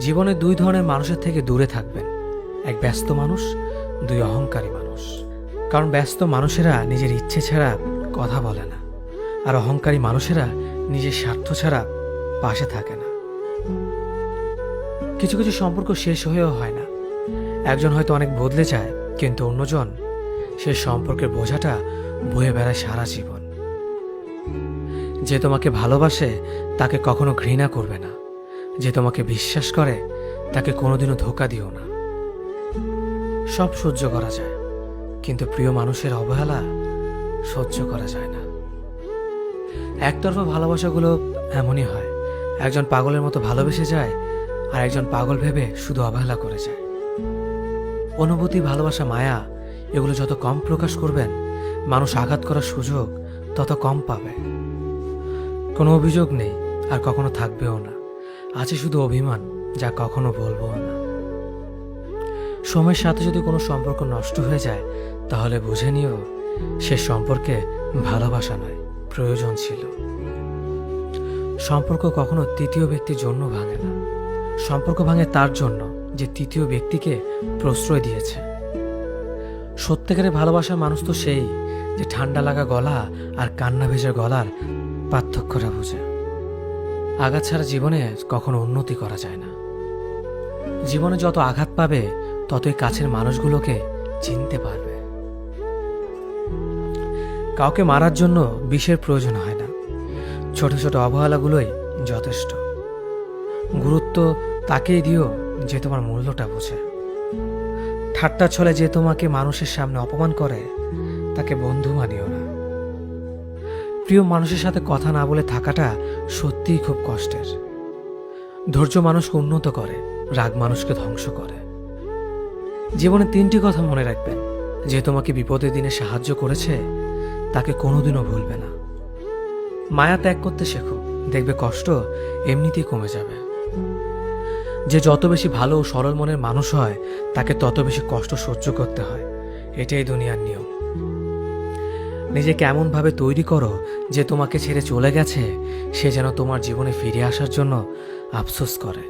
জীবনে দুই ধরনের মানুষের থেকে দূরে থাকবেন, এক ব্যস্ত মানুষ, দুই অহংকারী মানুষ। কারণ ব্যস্ত মানুষেরা নিজের ইচ্ছে ছাড়া কথা বলে না, আর অহংকারী মানুষেরা নিজের স্বার্থ ছাড়া পাশে থাকে না। কিছু কিছু সম্পর্ক শেষ হয়েও হয় না। একজন হয়তো অনেক বদলে যায়, কিন্তু অন্যজন সে সম্পর্কের বোঝাটা বয়ে বেড়ায় সারা জীবন। যে তোমাকে ভালোবাসে তাকে কখনো ঘৃণা করবে না, যে তোমাকে বিশ্বাস করে তাকে কোনোদিনও ধোঁকা দিও না। সব সহ্য করা যায়, কিন্তু প্রিয় মানুষের অবহেলা সহ্য করা যায় না। একতরফা ভালোবাসাগুলো এমনই হয়, একজন পাগলের মতো ভালোবেসে যায়, আর একজন পাগল ভেবে শুধু অবহেলা করে যায়। অনুভূতি, ভালোবাসা, মায়া এগুলো যত কম প্রকাশ করবেন, মানুষ আঘাত করার সুযোগ তত কম পাবে। কোনো অভিযোগ নেই, আর কখনো থাকবেও না। আছে শুধু অভিমান, যা কখনো বলবো না। সময়ের সাথে যদি কোনো সম্পর্ক নষ্ট হয়ে যায়, তাহলে বুঝে নিও সে সম্পর্কে ভালোবাসা নয়, প্রয়োজন ছিল। সম্পর্ক কখনো তৃতীয় ব্যক্তির জন্য ভাঙে না। সম্পর্ক ভাঙে তার জন্য যে তৃতীয় ব্যক্তিকে প্রশ্রয় দিয়েছে। সত্যিকারের ভালোবাসার মানুষ তো সেই যে ঠান্ডা লাগা গলা আর কান্না ভেজা গলার পার্থক্যটা বুঝে। আঘাত ছাড়া জীবনে কখনো উন্নতি করা যায় না। জীবনে যত আঘাত পাবে, ততই কাছের মানুষগুলোকে চিনতে পারবে। কাউকে মারার জন্য বিষের প্রয়োজন হয় না, ছোট ছোট অবহেলাগুলোই যথেষ্ট। গুরুত্ব তাকেই দিও যে তোমার মূল্যটা বোঝে। ঠাট্টা ছলে যে তোমাকে মানুষের সামনে অপমান করে, তাকে বন্ধু মানিও না। প্রিয় মানুষের সাথে কথা না বলে থাকাটা সত্যিই খুব কষ্টের। ধৈর্য মানুষকে উন্নত করে, রাগ মানুষকে ধ্বংস করে। জীবনে তিনটি কথা মনে রাখবেন: যে তোমাকে বিপদের দিনে সাহায্য করেছে তাকে কোনোদিনও ভুলবে না। মায়া ত্যাগ করতে শেখো, দেখবে কষ্ট এমনিতেই কমে যাবে। যে যত বেশি ভালো ও সরল মনের মানুষ হয়, তাকে তত বেশি কষ্ট সহ্য করতে হয়। এটাই দুনিয়ার নিয়ম। নিজেকে এমনভাবে তৈরি করো যে তোমাকে ছেড়ে চলে গেছে সে যেন তোমার জীবনে ফিরে আসার জন্য আফসোস করে।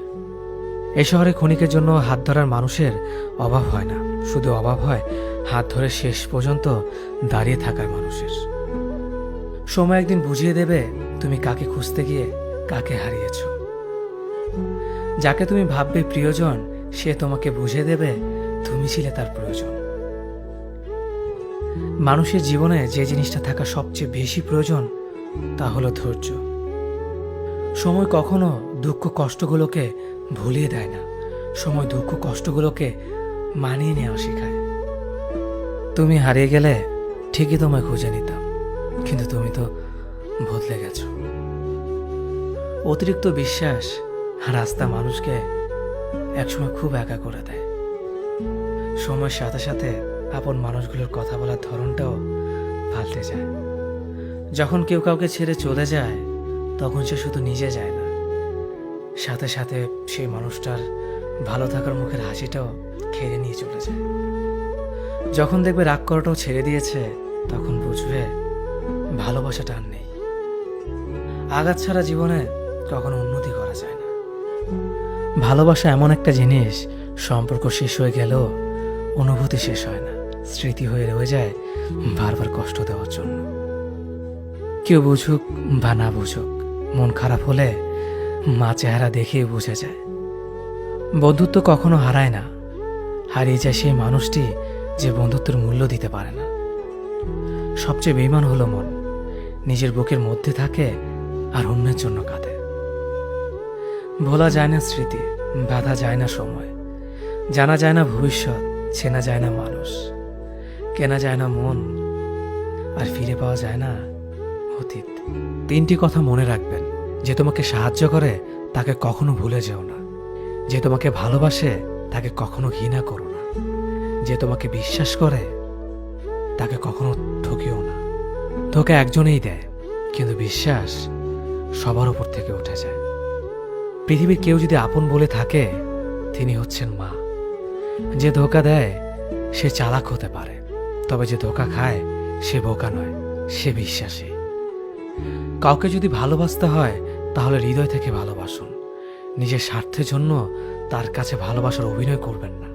এই শহরে ক্ষণিকের জন্য হাত ধরার মানুষের অভাব হয় না, শুধু অভাব হয় হাত ধরে শেষ পর্যন্ত দাঁড়িয়ে থাকার মানুষের। সময় একদিন বুঝিয়ে দেবে তুমি কাকে খুঁজতে গিয়ে কাকে হারিয়েছ। যাকে তুমি ভাববে প্রিয়জন, সে তোমাকে বুঝিয়ে দেবে তুমি ছিলে তার প্রয়োজন। মানুষের জীবনে যে জিনিসটা থাকা সবচেয়ে বেশি প্রয়োজন তা হলো ধৈর্য। সময় কখনো দুঃখ কষ্টগুলোকে ভুলিয়ে দেয় না, সময় দুঃখ কষ্টগুলোকে মানিয়ে নেওয়া শেখায়। তুমি হারিয়ে গেলে ঠিকই তোমায় খুঁজে নিতাম, কিন্তু তুমি তো বদলে গেছো। অতিরিক্ত বিশ্বাস রাস্তা মানুষকে একসময় খুব একা করে দেয়। সময়ের সাথে সাথে আপন মানুষগুলোর কথা বলার ধরনটাও পাল্টে যায়। যখন কেউ কাউকে ছেড়ে চলে যায়, তখন সে শুধু নিজে যায় না, সাথে সাথে সেই মানুষটার ভালো থাকার মুখের হাসিটাও খেয়ে নিয়ে চলে যায়। যখন দেখবে রাগ করাটাও ছেড়ে দিয়েছে, তখন বুঝবে ভালোবাসাটা আর নেই। আঘাত ছাড়া জীবনে কখনো উন্নতি করা যায় না। ভালোবাসা এমন একটা জিনিস, সম্পর্ক শেষ হয়ে গেলেও অনুভূতি শেষ হয় না, স্মৃতি হয়ে রয়ে যায় বারবার কষ্ট দেওয়ার জন্য। কেউ বুঝুক বা না বুঝুক, মন খারাপ হলে মা চেহারা দেখেই বুঝে যায়। বন্ধুত্ব কখনো হারায় না, হারিয়ে যায় সেই মানুষটি যে বন্ধুত্বের মূল্য দিতে পারে না। সবচেয়ে বেঈমান হলো মন, নিজের বুকের মধ্যে থাকে আর অন্যের জন্য কাঁদে। ভোলা যায় না স্মৃতি, বাধা যায় না সময়, জানা যায় না ভবিষ্যৎ, চেনা যায় না মানুষ, কেনা যায় না মন, আর ফিরে পাওয়া যায় না অতীত। তিনটি কথা মনে রাখবেন: যে তোমাকে সাহায্য করে তাকে কখনো ভুলে যেও না, যে তোমাকে ভালোবাসে তাকে কখনো ঘৃণা করো না, যে তোমাকে বিশ্বাস করে তাকে কখনো ঠকিও না। ধোঁকা একজনেই দেয়, কিন্তু বিশ্বাস সবার উপর থেকে উঠে যায়। পৃথিবীর কেউ যদি আপন বলে থাকে, তিনি হচ্ছেন মা। যে ধোঁকা দেয় সে চালাক হতে পারে, তবে যে ধোঁকা খায় সে বোকা নয়, সে বিশ্বাসী। কাউকে যদি ভালোবাসতে হয় তাহলে হৃদয় থেকে ভালোবাসুন, নিজের স্বার্থের জন্য তার কাছে ভালোবাসার অভিনয় করবেন না।